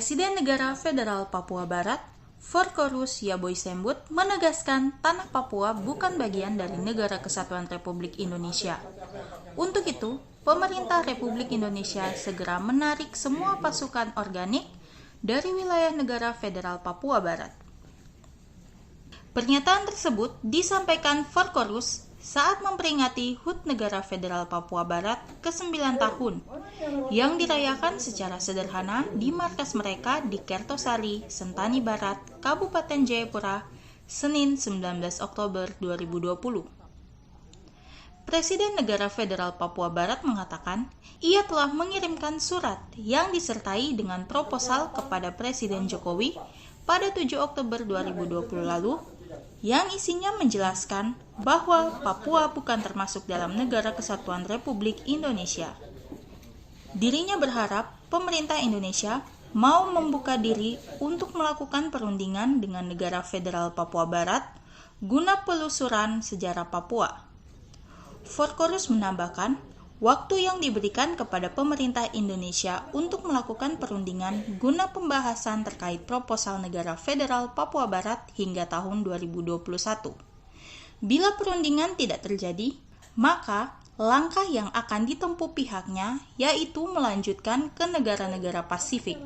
Presiden Negara Federal Papua Barat, Forkorus Yaboisembut, menegaskan tanah Papua bukan bagian dari Negara Kesatuan Republik Indonesia. Untuk itu, pemerintah Republik Indonesia segera menarik semua pasukan organik dari wilayah negara Federal Papua Barat. Pernyataan tersebut disampaikan Forkorus saat memperingati HUT Negara Federal Papua Barat ke-9 tahun yang dirayakan secara sederhana di markas mereka di Kertosari, Sentani Barat, Kabupaten Jayapura, Senin 19 Oktober 2020. Presiden Negara Federal Papua Barat mengatakan ia telah mengirimkan surat yang disertai dengan proposal kepada Presiden Jokowi pada 7 Oktober 2020 lalu yang isinya menjelaskan bahwa Papua bukan termasuk dalam Negara Kesatuan Republik Indonesia. Dirinya berharap pemerintah Indonesia mau membuka diri untuk melakukan perundingan dengan negara Federal Papua Barat guna penelusuran sejarah Papua. Forkorus menambahkan, waktu yang diberikan kepada pemerintah Indonesia untuk melakukan perundingan guna pembahasan terkait proposal negara Federal Papua Barat hingga tahun 2021. Bila perundingan tidak terjadi, maka langkah yang akan ditempuh pihaknya yaitu melanjutkan ke negara-negara Pasifik.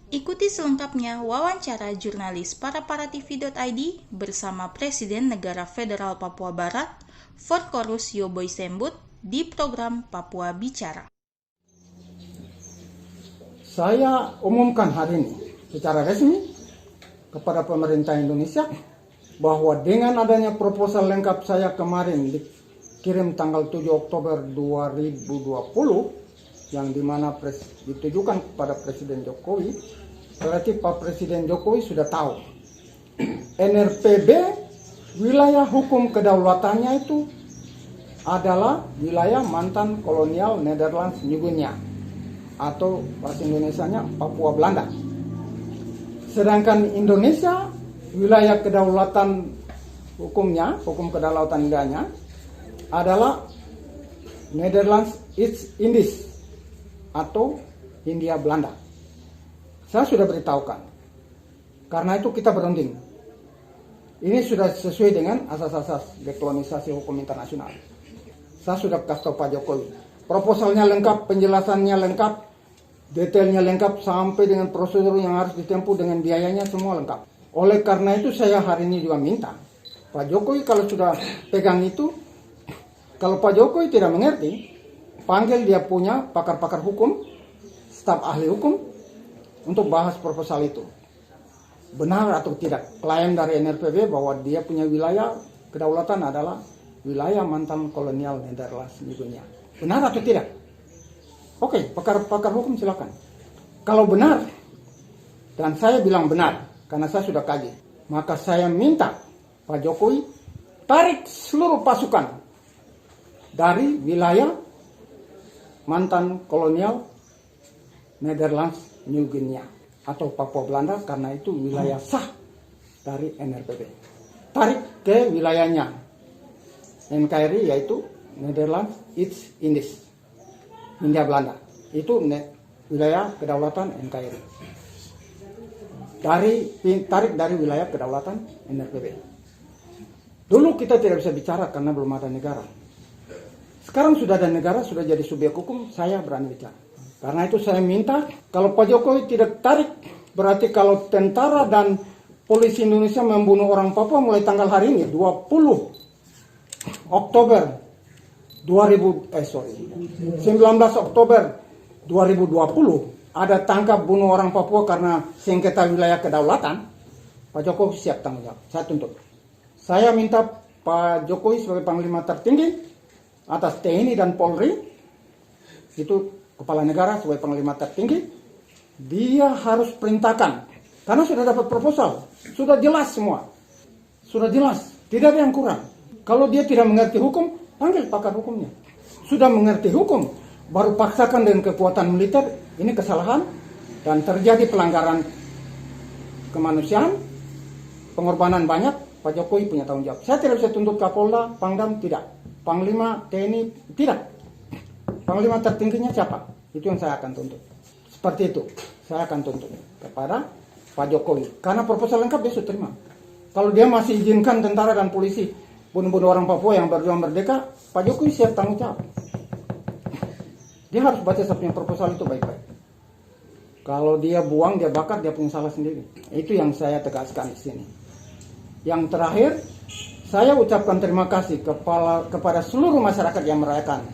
Ikuti selengkapnya wawancara jurnalis paraparatv.id bersama Presiden Negara Federal Papua Barat, Forkorus Yaboisembut, di program Papua Bicara. Saya umumkan hari ini secara resmi kepada pemerintah Indonesia bahwa dengan adanya proposal lengkap saya kemarin dikirim tanggal 7 Oktober 2020 yang dimana ditujukan kepada Presiden Jokowi, berarti Pak Presiden Jokowi sudah tahu NRPB wilayah hukum kedaulatannya itu adalah wilayah mantan kolonial Nederlands New Guinea atau bahasa Indonesianya Papua Belanda. Sedangkan Indonesia wilayah kedaulatan hukumnya, hukum kedaulatan negaranya adalah Netherlands East Indies atau Hindia Belanda. Saya sudah beritahukan. Karena itu kita berunding. Ini sudah sesuai dengan asas-asas dekolonisasi hukum internasional. Saya sudah kasih tahu Pak Jokowi. Proposalnya lengkap, penjelasannya lengkap, detailnya lengkap, sampai dengan prosedur yang harus ditempuh dengan biayanya semua lengkap. Oleh karena itu saya hari ini juga minta Pak Jokowi kalau sudah pegang itu, kalau Pak Jokowi tidak mengerti, panggil dia punya pakar-pakar hukum, staf ahli hukum, untuk bahas proposal itu. Benar atau tidak klaim dari NRPB bahwa dia punya wilayah kedaulatan adalah wilayah mantan kolonial Nederlands New Guinea. Benar atau tidak? Oke, pakar hukum silakan. Kalau benar, dan saya bilang benar, karena saya sudah kaji, maka saya minta Pak Jokowi tarik seluruh pasukan dari wilayah mantan kolonial Nederlands New Guinea atau Papua Belanda, karena itu wilayah sah dari NRPB. Tarik ke wilayahnya NKRI, yaitu Netherlands East Indies, Hindia Belanda. Itu wilayah kedaulatan NKRI. Tarik dari wilayah kedaulatan NRPB. Dulu kita tidak bisa bicara karena belum ada negara. Sekarang sudah ada negara, sudah jadi subjek hukum, saya berani bicara. Karena itu saya minta, kalau Pak Jokowi tidak tarik, berarti kalau tentara dan polisi Indonesia membunuh orang Papua mulai tanggal hari ini, 20 Oktober 19 Oktober 2020 ada tangkap bunuh orang Papua karena sengketa wilayah kedaulatan, Pak Jokowi siap tanggung jawab. Saya tuntut. Saya minta Pak Jokowi sebagai Panglima tertinggi atas TNI dan Polri, itu kepala negara sebagai Panglima tertinggi, dia harus perintahkan karena sudah dapat proposal, sudah jelas semua, sudah jelas, tidak ada yang kurang. Kalau dia tidak mengerti hukum, panggil pakar hukumnya. Sudah mengerti hukum, baru paksakan dengan kekuatan militer, ini kesalahan dan terjadi pelanggaran kemanusiaan, pengorbanan banyak, Pak Jokowi punya tanggung jawab. Saya tidak bisa tuntut Kapolda, Pangdam, tidak. Panglima TNI, tidak. Panglima tertingginya siapa? Itu yang saya akan tuntut. Seperti itu. saya akan tuntut kepada Pak Jokowi. Karena proposal lengkap dia sudah terima. Kalau dia masih izinkan tentara dan polisi bunuh-bunuh orang Papua yang berjuang merdeka, Pak Jokowi siap tanggung jawab. Dia harus baca saya punya proposal itu baik-baik. Kalau dia buang, dia bakar, dia punya salah sendiri. Itu yang saya tegaskan di sini. Yang terakhir, saya ucapkan terima kasih kepada seluruh masyarakat yang merayakan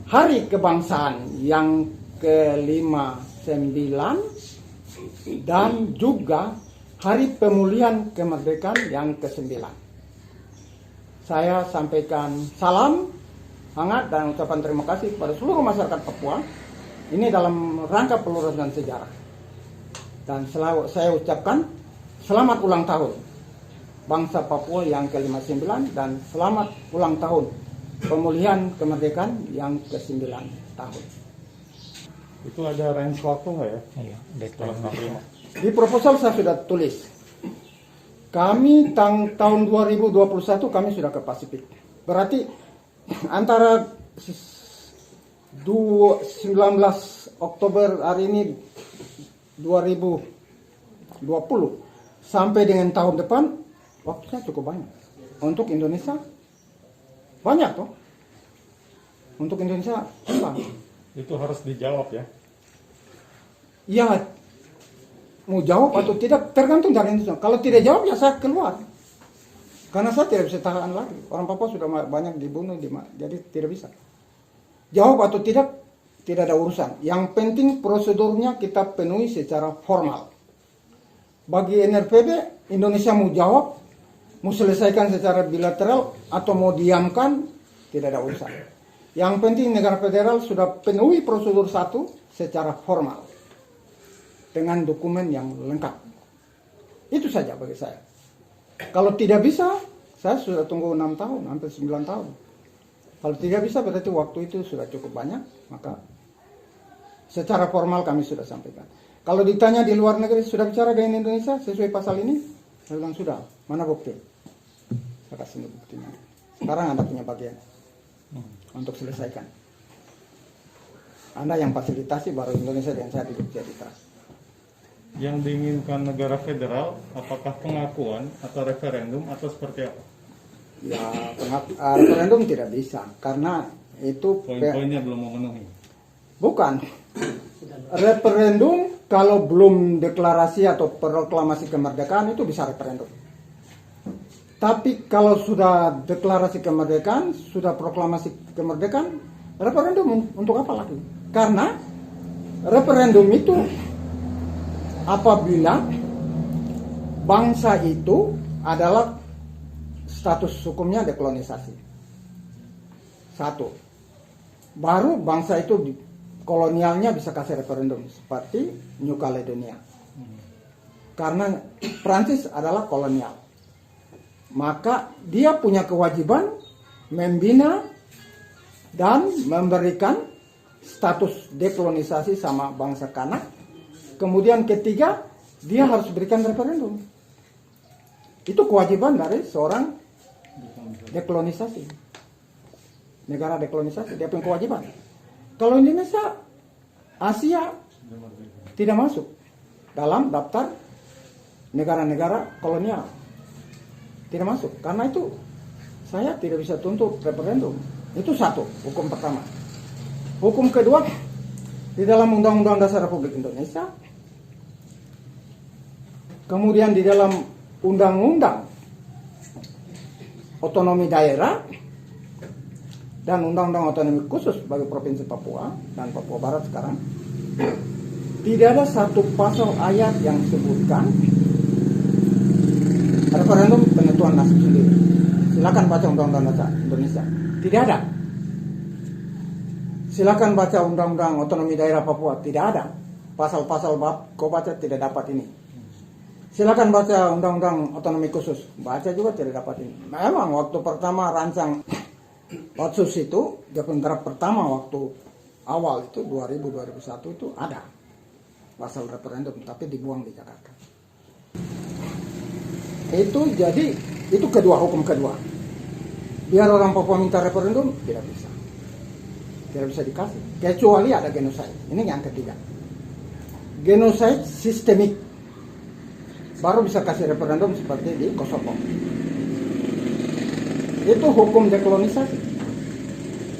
Hari Kebangsaan yang ke-59 dan juga Hari Pemulihan Kemerdekaan yang ke-9. Saya sampaikan salam hangat dan ucapan terima kasih kepada seluruh masyarakat Papua. Ini dalam rangka peluruskan sejarah. Dan selalu saya ucapkan selamat ulang tahun bangsa Papua yang ke-59 dan selamat ulang tahun pemulihan kemerdekaan yang ke-9 tahun. Itu ada range waktu nggak ya? Iya, deadline. Di proposal saya sudah tulis. Kami tahun 2021 kami sudah ke Pasifik. Berarti antara 19 Oktober hari ini 2020 sampai dengan tahun depan waktunya cukup banyak. Untuk Indonesia banyak toh. Untuk Indonesia apa? Itu harus dijawab ya. Ya, mau jawab atau tidak tergantung dari Indonesia. Kalau tidak jawab ya saya keluar. Karena saya tidak bisa tahan lagi. Orang Papua sudah banyak dibunuh, jadi tidak bisa. Jawab atau tidak ada urusan. Yang penting prosedurnya kita penuhi secara formal. Bagi NRPB, Indonesia mau jawab, mau selesaikan secara bilateral atau mau diamkan, tidak ada urusan. Yang penting negara federal sudah penuhi prosedur satu secara formal. Dengan dokumen yang lengkap. Itu saja bagi saya. Kalau tidak bisa, saya sudah tunggu 6 tahun, hampir 9 tahun. Kalau tidak bisa berarti waktu itu sudah cukup banyak, maka secara formal kami sudah sampaikan. Kalau ditanya di luar negeri, sudah bicara dengan Indonesia sesuai pasal ini? Saya bilang sudah, mana bukti? Saya kasih buktinya. Sekarang Anda punya bagian untuk selesaikan. Anda yang fasilitasi, baru Indonesia dan saya tidak jadi tas. Yang diinginkan negara federal, apakah pengakuan atau referendum atau seperti apa? Ya, referendum tidak bisa karena itu Poin-poinnya belum memenuhi. bukan. Referendum kalau belum deklarasi atau proklamasi kemerdekaan itu bisa referendum. Tapi kalau sudah deklarasi kemerdekaan, sudah proklamasi kemerdekaan, referendum untuk apa lagi? Karena referendum itu apabila bangsa itu adalah status hukumnya dekolonisasi. Satu. Baru bangsa itu kolonialnya bisa kasih referendum seperti New Caledonia. Karena Prancis adalah kolonial. Maka dia punya kewajiban membina dan memberikan status dekolonisasi sama bangsa Kanak. Kemudian ketiga, dia harus berikan referendum. Itu kewajiban dari seorang dekolonisasi. Negara dekolonisasi, dia punya kewajiban. Kalau Indonesia, Asia tidak masuk dalam daftar negara-negara kolonial. Tidak masuk. Karena itu saya tidak bisa tuntut referendum. Itu satu, hukum pertama. Hukum kedua, di dalam Undang-Undang Dasar Republik Indonesia, kemudian di dalam Undang-Undang Otonomi Daerah dan Undang-Undang Otonomi Khusus bagi Provinsi Papua dan Papua Barat sekarang, tidak ada satu pasal ayat yang disebutkan referendum penentuan nasib sendiri. Silakan baca Undang-Undang Dasar Indonesia. Tidak ada. Silakan baca Undang-Undang Otonomi Daerah Papua. Tidak ada. Pasal-pasal bab kau baca tidak dapat ini. Silakan baca Undang-Undang Otonomi Khusus. Baca juga tidak dapat ini. Memang waktu pertama rancang Otsus itu, draft pertama waktu awal itu 2001 itu ada pasal referendum, tapi dibuang di Jakarta. Itu jadi itu kedua, hukum kedua. Biar orang Papua minta referendum tidak bisa. Tidak bisa dikasih. Kecuali ada genosida. Ini yang ketiga. genocide sistemik, baru bisa kasih referendum seperti di Kosovo. Itu hukum dekolonisasi.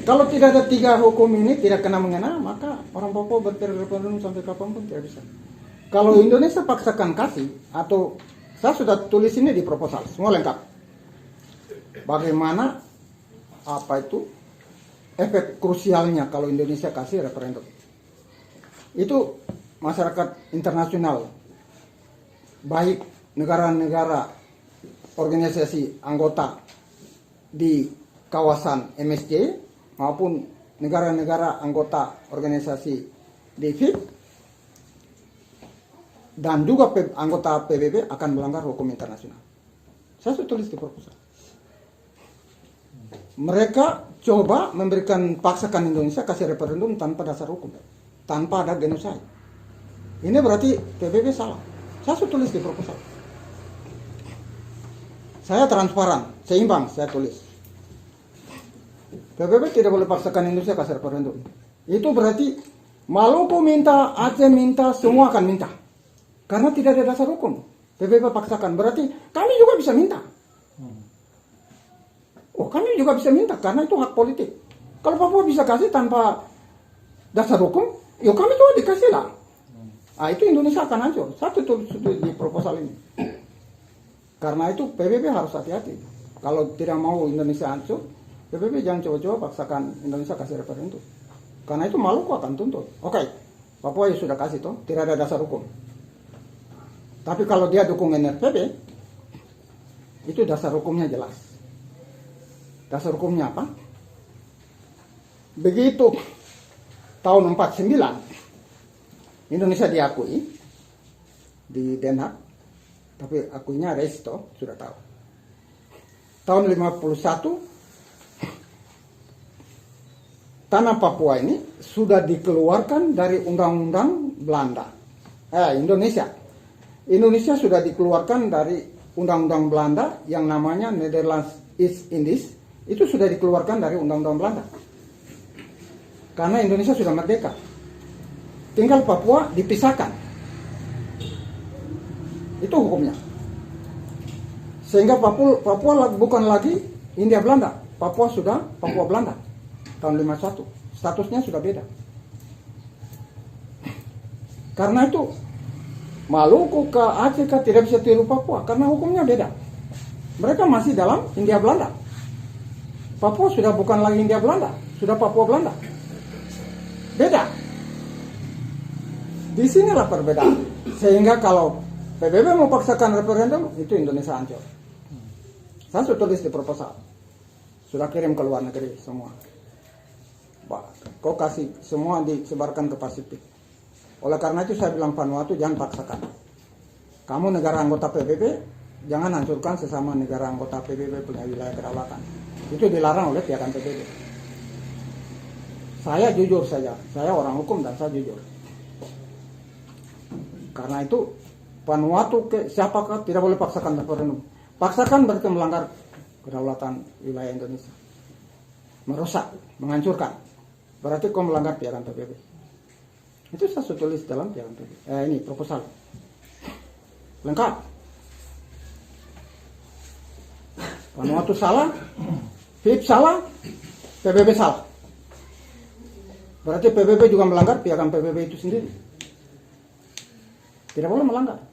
Kalau tidak ada 3 hukum ini tidak kena mengena, maka orang Papua berreferendum sampai kapanpun tidak bisa. Kalau Indonesia paksakan kasih, atau saya sudah tulis ini di proposal, semua lengkap. Bagaimana efek krusialnya kalau Indonesia kasih referendum. Itu masyarakat internasional, baik negara-negara organisasi anggota di kawasan MSJ maupun negara-negara anggota organisasi di FIP dan juga anggota PBB akan melanggar hukum internasional. Saya sudah tulis di proposal. Mereka coba paksakan Indonesia kasih referendum tanpa dasar hukum, tanpa ada genocide. Ini berarti PBB salah. Saya sudah tulis di proposal. Saya transparan, seimbang, saya tulis. PBB tidak boleh paksakan Indonesia kasih referendum. Itu berarti Maluku minta, Aceh minta, semua akan minta. Karena tidak ada dasar hukum. PBB paksakan, berarti kami juga bisa minta. Oh, kami juga bisa minta, karena itu hak politik. Kalau Papua bisa kasih tanpa dasar hukum, ya kami juga dikasih lah. Nah, itu Indonesia akan hancur. Satu di proposal ini. Karena itu PBB harus hati-hati. Kalau tidak mau Indonesia hancur, PBB jangan coba-coba paksakan Indonesia kasih referendum. Karena itu Maluku akan tuntut. Oke, Papua ya sudah kasih toh, tidak ada dasar hukum. Tapi kalau dia dukung NRPB, itu dasar hukumnya jelas. Dasar hukumnya apa? Begitu tahun 49 Indonesia diakui di Den Haag, tapi akuinya Resto sudah tahu. Tahun 51 tanah Papua ini sudah dikeluarkan dari undang-undang Belanda. Indonesia. Indonesia sudah dikeluarkan dari undang-undang Belanda yang namanya Netherlands East Indies. Itu sudah dikeluarkan dari undang-undang Belanda. Karena Indonesia sudah merdeka. Tinggal Papua dipisahkan. Itu hukumnya. Sehingga Papua bukan lagi Hindia Belanda. Papua sudah Papua Belanda. Tahun 51. Statusnya sudah beda. Karena itu Maluku ke Aceh tidak bisa tiru Papua. Karena hukumnya beda. Mereka masih dalam Hindia Belanda. Papua sudah bukan lagi Hindia Belanda. Sudah Papua Belanda. Beda. Di sinilah perbedaan. Sehingga kalau PBB mau paksakan referendum, itu Indonesia hancur. Saya sudah tulis di proposal. Sudah kirim ke luar negeri semua. Kau kasih semua disebarkan ke Pasifik. Oleh karena itu saya bilang Vanuatu jangan paksakan. Kamu negara anggota PBB, jangan hancurkan sesama negara anggota PBB punya wilayah kedaulatan. Itu dilarang oleh piagam PBB. Saya jujur saja, saya orang hukum dan saya jujur. Karena itu Vanuatu siapakah tidak boleh paksakan referendum. Paksakan berarti melanggar kedaulatan wilayah Indonesia. Merusak, menghancurkan. Berarti kau melanggar piagam PBB. Itu saya sudah tulis dalam piagam PBB. Ini proposal. Lengkap. Vanuatu salah, FIP salah, PBB salah. Berarti PBB juga melanggar piagam PBB itu sendiri. Tidak boleh melanggar.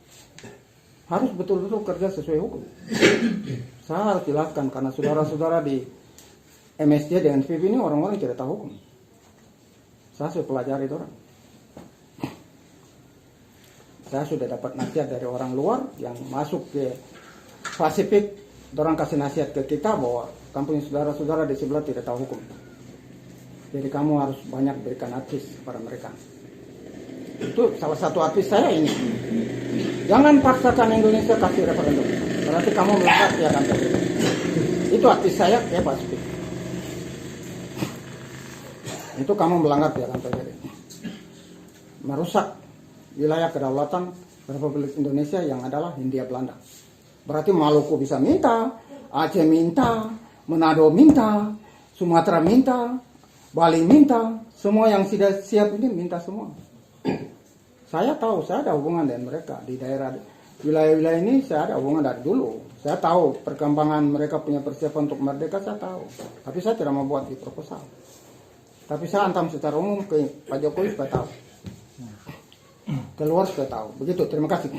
Harus betul-betul kerja sesuai hukum. Saya harus jelaskan karena saudara-saudara di MSJ dengan FIP ini orang-orang yang tidak tahu hukum. Saya sudah pelajari itu orang. Saya sudah dapat nasihat dari orang luar yang masuk ke Pasifik. Orang kasih nasihat ke kita bahwa kampung saudara-saudara di sebelah tidak tahu hukum. Jadi kamu harus banyak berikan advice kepada mereka. Itu salah satu advice saya ini. Jangan paksakan Indonesia kasih referendum. Berarti kamu melanggar piagam PBB. Itu advice saya ke Pasifik. Itu kamu melanggar piagam PBB. Merusak wilayah kedaulatan Republik Indonesia yang adalah Hindia Belanda. Berarti Maluku bisa minta, Aceh minta, Manado minta, Sumatera minta, Bali minta, semua yang sudah siap ini minta semua. Saya tahu, saya ada hubungan dengan mereka di daerah wilayah-wilayah ini. Saya ada hubungan dari dulu. Saya tahu perkembangan mereka punya persiapan untuk merdeka, saya tahu. Tapi saya tidak mau buat di proposal. Tapi saya antam secara umum ke Pak Jokowi supaya tahu. Keluar supaya tahu. Begitu, terima kasih.